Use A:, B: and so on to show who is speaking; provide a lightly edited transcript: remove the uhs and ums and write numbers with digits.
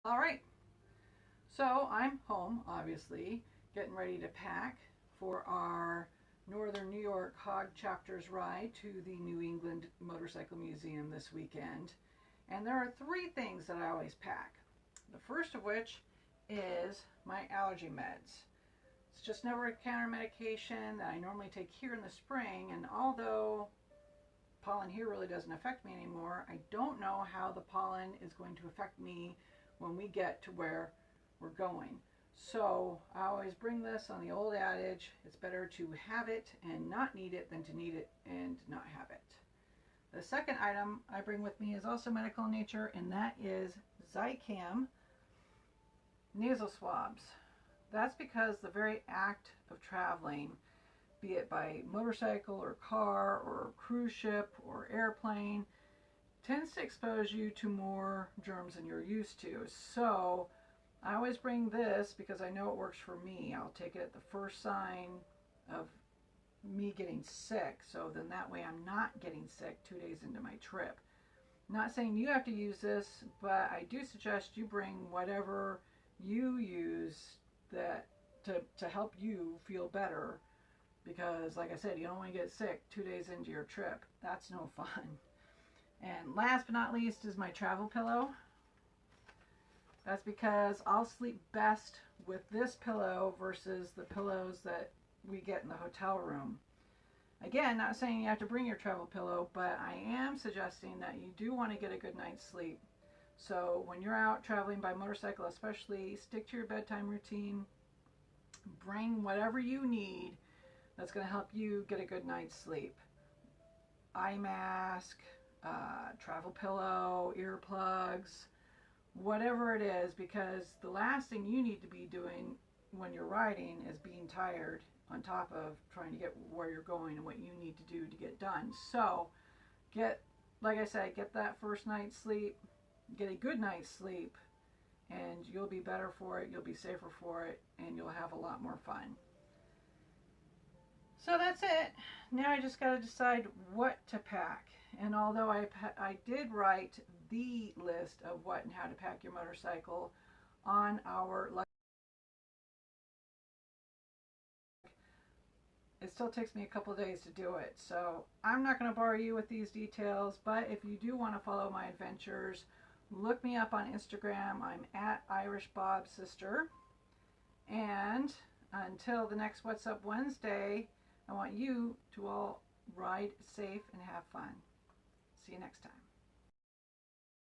A: All right, so I'm home, obviously, getting ready to pack for our Northern New York H.O.G chapters ride to the New England Motorcycle Museum this weekend. And there are three things that I always pack. The first of which is my allergy meds. It's just an over-the-counter medication that I normally take here in the spring, and although pollen here really doesn't affect me anymore, I don't know how the pollen is going to affect me when we get to where we're going. So I always bring this on the old adage, it's better to have it and not need it than to need it and not have it. The second item I bring with me is also medical in nature, and that is Zicam nasal swabs. That's because the very act of traveling, be it by motorcycle or car or cruise ship or airplane, tends to expose you to more germs than you're used to. So I always bring this because I know it works for me. I'll take it at the first sign of me getting sick, so then that way I'm not getting sick 2 days into my trip. Not saying you have to use this, but I do suggest you bring whatever you use that to help you feel better, because like I said, you don't want to get sick 2 days into your trip. That's no fun. And last but not least is my travel pillow. That's because I'll sleep best with this pillow versus the pillows that we get in the hotel room. Again, not saying you have to bring your travel pillow, but I am suggesting that you do want to get a good night's sleep. So when you're out traveling by motorcycle especially, stick to your bedtime routine. Bring whatever you need that's going to help you get a good night's sleep. Eye mask, travel pillow, earplugs, whatever it is, because the last thing you need to be doing when you're riding is being tired on top of trying to get where you're going and what you need to do to get done. So like I said, get that first night's sleep, get a good night's sleep, and you'll be better for it, you'll be safer for it, and you'll have a lot more fun. So that's it. Now I just got to decide what to pack. And although I did write the list of what and how to pack your motorcycle on our, it still takes me a couple days to do it. So I'm not going to bore you with these details, but if you do want to follow my adventures, look me up on Instagram. I'm at Irish Bob Sister. And until the next What's Up Wednesday, I want you to all ride safe and have fun. See you next time.